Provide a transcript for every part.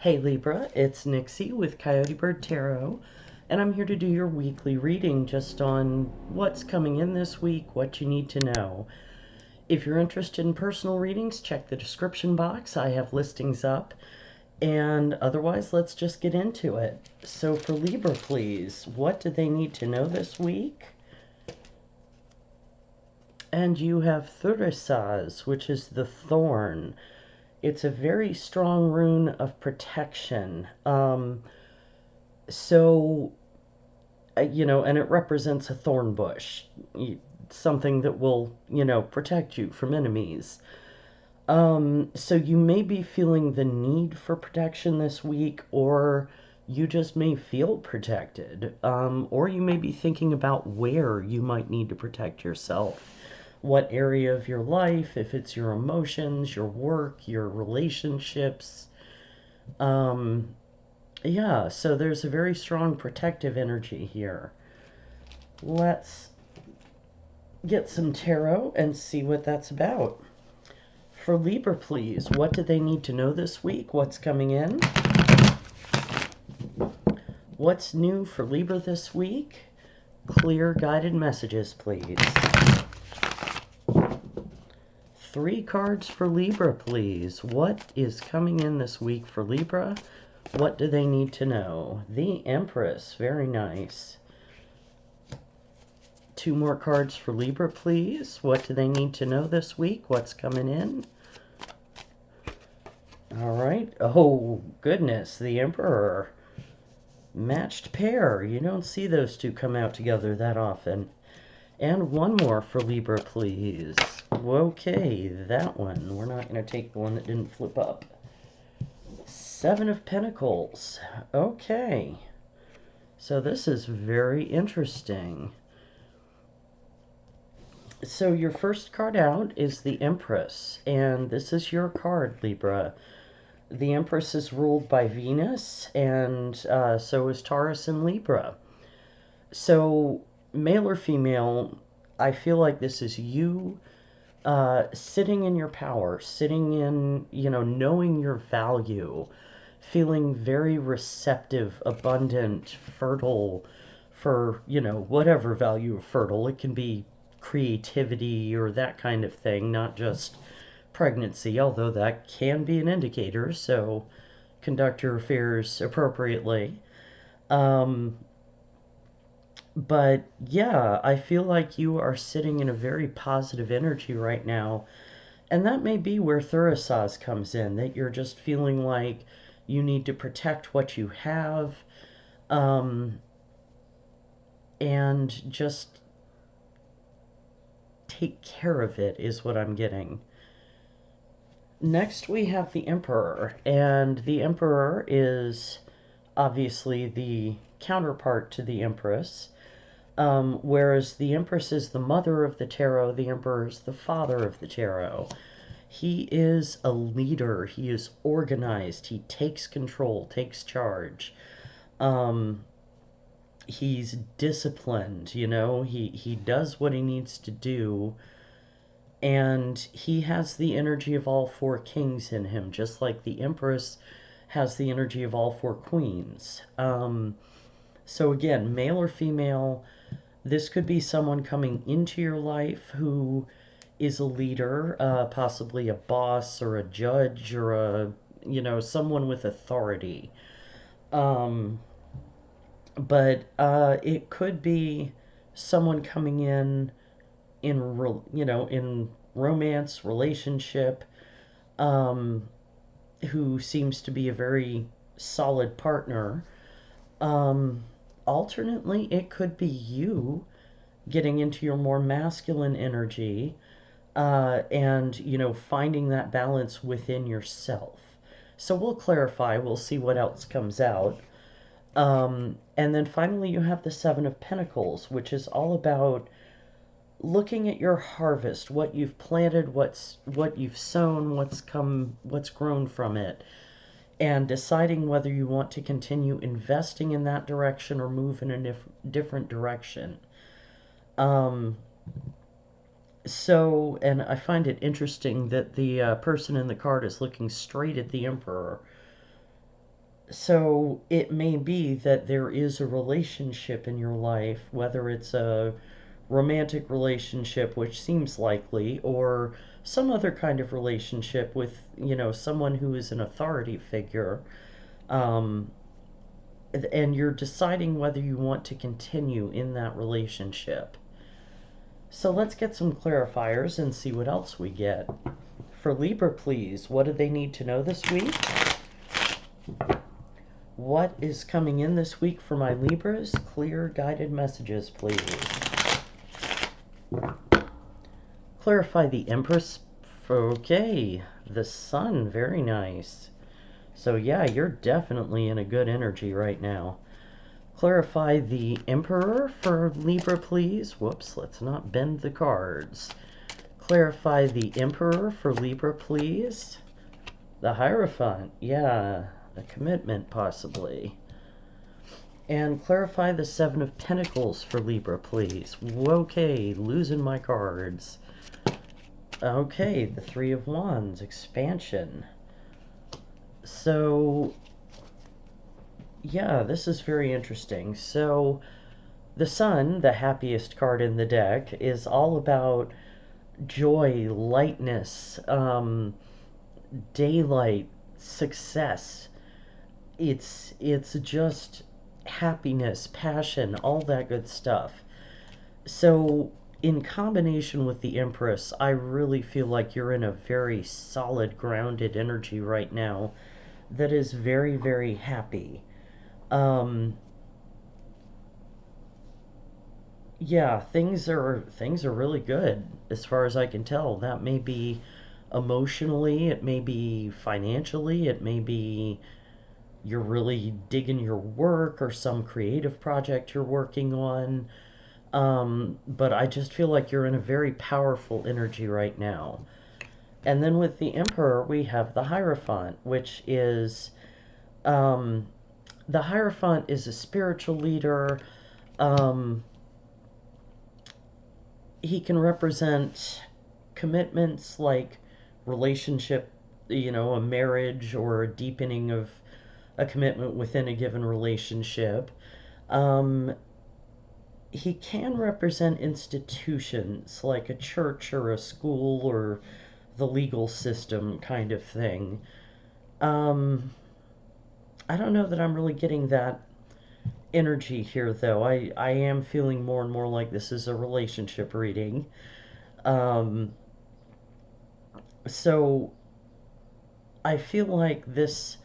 Hey Libra, it's Nixie with Coyote Bird Tarot, and I'm here to do your weekly reading just on what's coming in this week, what you need to know. If you're interested in personal readings, check the description box. I have listings up, and otherwise, let's just get into it. So for Libra, please, what do they need to know this week? And you have Thurisaz, which is the thorn. It's a very strong rune of protection. And it represents a thorn bush, something that will, protect you from enemies. So you may be feeling the need for protection this week, or you just may feel protected. Or you may be thinking about where you might need to protect yourself. What area of your life, if it's your emotions, your work, your relationships. Yeah, so there's a very strong protective energy here. Let's get some tarot and see what that's about. For Libra, please, what do they need to know this week? What's coming in? What's new for Libra this week? Clear guided messages, please. 3 cards for Libra, please. What is coming in this week for Libra? What do they need to know? The Empress, very nice. 2 more cards for Libra, please. What do they need to know this week? What's coming in? All right. Oh, goodness, the Emperor. Matched pair. You don't see those two come out together that often. And 1 more for Libra, please. Okay, that one. We're not going to take the one that didn't flip up. 7 of Pentacles. Okay. So this is very interesting. So your first card out is the Empress, and this is your card, Libra. The Empress is ruled by Venus, and so is Taurus and Libra. So, male or female, I feel like this is you sitting in your power, sitting in, knowing your value, feeling very receptive, abundant, fertile for, whatever value of fertile. It can be creativity or that kind of thing, not just pregnancy, although that can be an indicator, so conduct your affairs appropriately. But yeah, I feel like you are sitting in a very positive energy right now, and that may be where Thurisaz comes in, that you're just feeling like you need to protect what you have, and just take care of it, is what I'm getting. Next, we have the Emperor, and the Emperor is obviously the counterpart to the Empress, whereas the Empress is the mother of the tarot, the Emperor is the father of the tarot. He is a leader, he is organized, he takes control, takes charge. He's disciplined, he does what he needs to do. And he has the energy of all 4 kings in him, just like the Empress has the energy of all 4 queens. So again, male or female, this could be someone coming into your life who is a leader, possibly a boss or a judge or someone with authority. But it could be someone coming in in romance, relationship, who seems to be a very solid partner. Alternately, it could be you getting into your more masculine energy, and, finding that balance within yourself. So we'll clarify, we'll see what else comes out. And then finally, you have the 7 of Pentacles, which is all about looking at your harvest, what you've planted, what you've sown, what's grown from it, and deciding whether you want to continue investing in that direction or move in a different direction. So, and I find it interesting that the person in the card is looking straight at the Emperor. So it may be that there is a relationship in your life, whether it's a romantic relationship, which seems likely, or some other kind of relationship with, someone who is an authority figure. Um, and you're deciding whether you want to continue in that relationship. So let's get some clarifiers and see what else we get. For Libra, please, what do they need to know this week? What is coming in this week for my Libras? Clear guided messages, please. Clarify the Empress. Okay, the Sun, very nice. So yeah, you're definitely in a good energy right now. Clarify the Emperor for Libra, please. Whoops, let's not bend the cards. Clarify the Emperor for Libra, please. The Hierophant, yeah, a commitment possibly. And clarify the Seven of Pentacles for Libra, please. Okay, losing my cards. Okay, the Three of Wands, expansion. So, yeah, this is very interesting. So, the Sun, the happiest card in the deck, is all about joy, lightness, daylight, success. It's just happiness, passion, all that good stuff. So in combination with the Empress, I really feel like you're in a very solid, grounded energy right now that is very, very happy. Yeah, things are really good as far as I can tell. That may be emotionally, it may be financially, it may be you're really digging your work or some creative project you're working on. But I just feel like you're in a very powerful energy right now. And then with the Emperor, we have the Hierophant, which is the Hierophant is a spiritual leader. Um, he can represent commitments like relationship, a marriage or a deepening of a commitment within a given relationship. Um, he can represent institutions like a church or a school or the legal system kind of thing. Um, I don't know that I'm really getting that energy here, though. I am feeling more and more like this is a relationship reading. Um, so I feel like this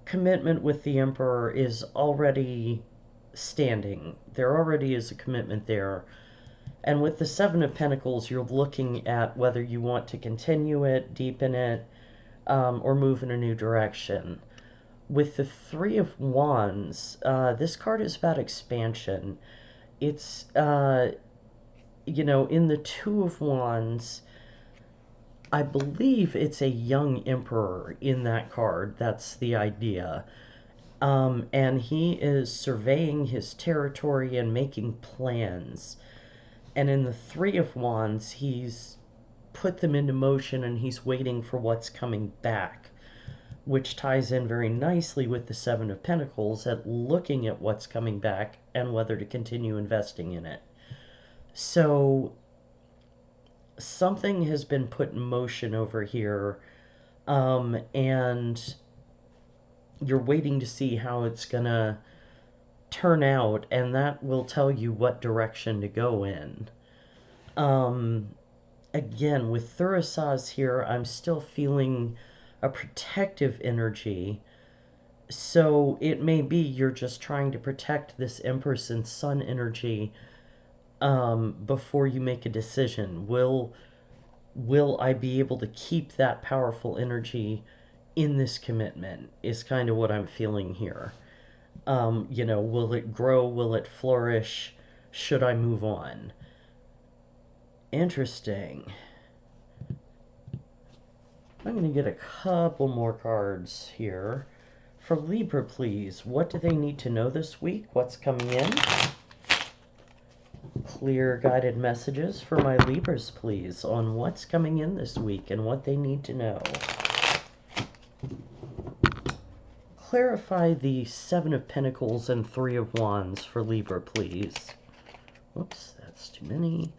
commitment with the Emperor is already standing. There already is a commitment there. And with the Seven of Pentacles, you're looking at whether you want to continue it, deepen it, or move in a new direction. With the Three of Wands, this card is about expansion. It's, in the Two of Wands, I believe it's a young emperor in that card. That's the idea. And he is surveying his territory and making plans. And in the Three of Wands, he's put them into motion and he's waiting for what's coming back, which ties in very nicely with the Seven of Pentacles at looking at what's coming back and whether to continue investing in it. So something has been put in motion over here, and you're waiting to see how it's gonna turn out, and that will tell you what direction to go in. Again, with Thurisaz here, I'm still feeling a protective energy. So it may be you're just trying to protect this Empress and Sun energy before you make a decision. Will I be able to keep that powerful energy in this commitment is kind of what I'm feeling here. Will it grow? Will it flourish? Should I move on? Interesting. I'm going to get a couple more cards here. For Libra, please, what do they need to know this week? What's coming in? Clear guided messages for my Libras, please, on what's coming in this week and what they need to know. clarify the Seven of Pentacles and Three of Wands for Libra, please. Whoops, that's too many.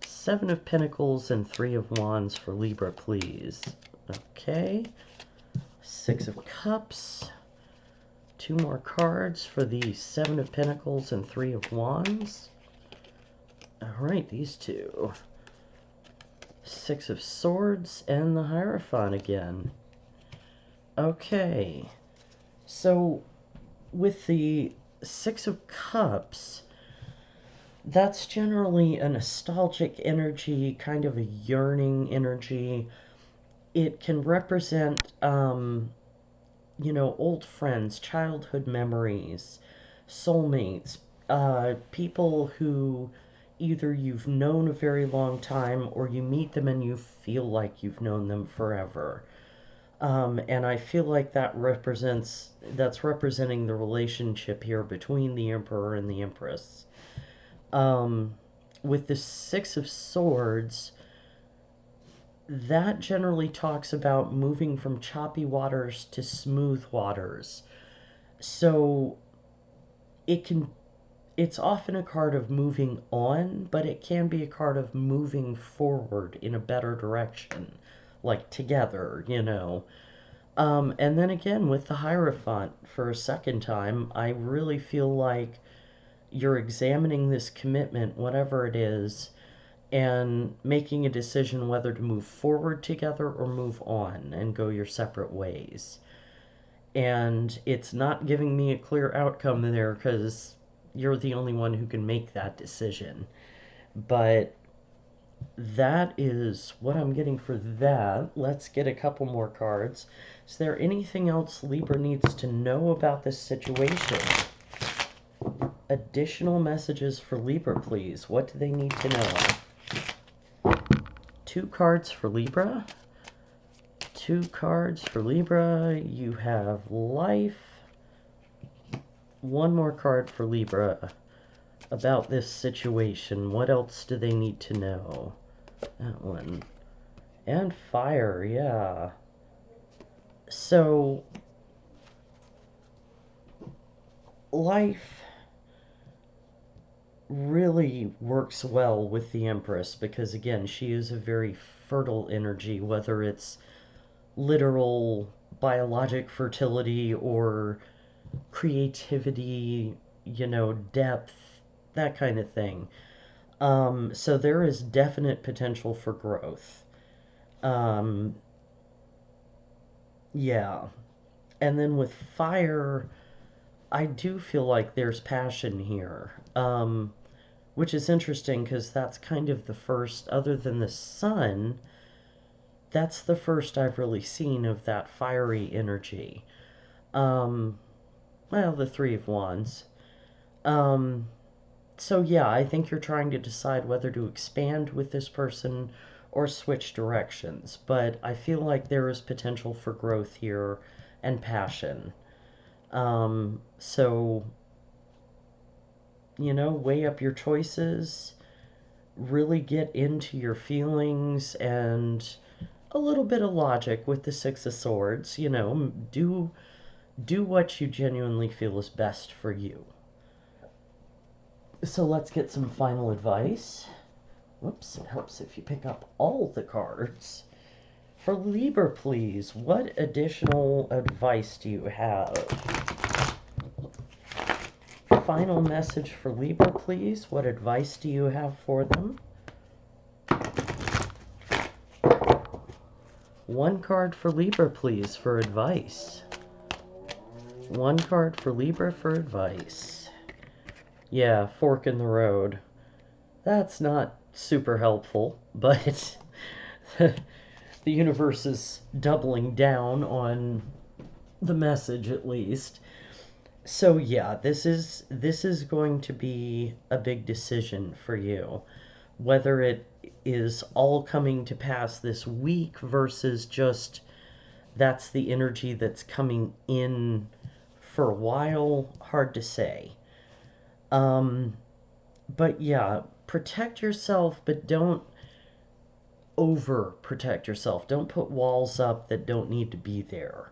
Seven of Pentacles and Three of Wands for Libra, please. Okay. Six of Cups. Two more cards for the Seven of Pentacles and Three of Wands. Alright, these two. Six of Swords and the Hierophant again. Okay. So, with the Six of Cups, that's generally a nostalgic energy, kind of a yearning energy. It can represent, you know, old friends, childhood memories, soulmates, people who either you've known a very long time or you meet them and you feel like you've known them forever. And I feel like that's representing the relationship here between the Emperor and the Empress. With the Six of Swords, that generally talks about moving from choppy waters to smooth waters. So it's often a card of moving on, but it can be a card of moving forward in a better direction, like together, you know. And then again, with the Hierophant, for a second time, I really feel like you're examining this commitment, whatever it is, and making a decision whether to move forward together or move on and go your separate ways. And it's not giving me a clear outcome there because you're the only one who can make that decision. But that is what I'm getting for that. Let's get a couple more cards. Is there anything else Libra needs to know about this situation? Additional messages for Libra, please. What do they need to know? Two cards for Libra. Two cards for Libra. You have life. One more card for Libra about this situation. What else do they need to know? That one. And fire, yeah. So, life really works well with the Empress because, again, she is a very fertile energy, whether it's literal biologic fertility or creativity, you know, depth, that kind of thing. So there is definite potential for growth. Yeah. And then with fire, I do feel like there's passion here. Which is interesting because that's kind of the first, other than the sun, that's the first I've really seen of that fiery energy. Well, the Three of Wands. So yeah, I think you're trying to decide whether to expand with this person or switch directions, but I feel like there is potential for growth here and passion. So, you know, weigh up your choices, really get into your feelings, and a little bit of logic with the Six of Swords, you know, do what you genuinely feel is best for you. So let's get some final advice. Whoops, it helps if you pick up all the cards. For Libra, please, what additional advice do you have? Final message for Libra, please. What advice do you have for them? One card for Libra, please, for advice. One card for Libra for advice. Yeah, fork in the road. That's not super helpful, but the universe is doubling down on the message at least. So yeah, this is going to be a big decision for you. Whether it is all coming to pass this week versus just that's the energy that's coming in for a while, hard to say. But yeah, protect yourself, but don't over protect yourself. Don't put walls up that don't need to be there.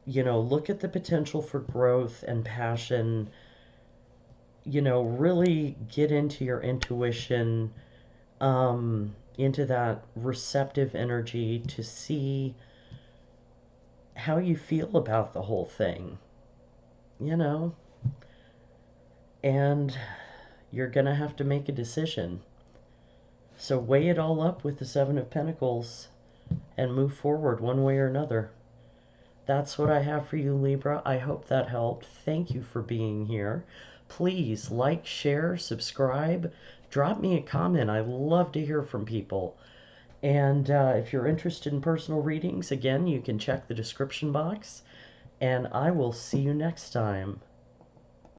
look at the potential for growth and passion. Really get into your intuition, into that receptive energy to see how you feel about the whole thing, you know? And you're going to have to make a decision. So weigh it all up with the Seven of Pentacles and move forward one way or another. That's what I have for you, Libra. I hope that helped. Thank you for being here. Please like, share, subscribe, drop me a comment. I love to hear from people. And if you're interested in personal readings, again, you can check the description box. And I will see you next time.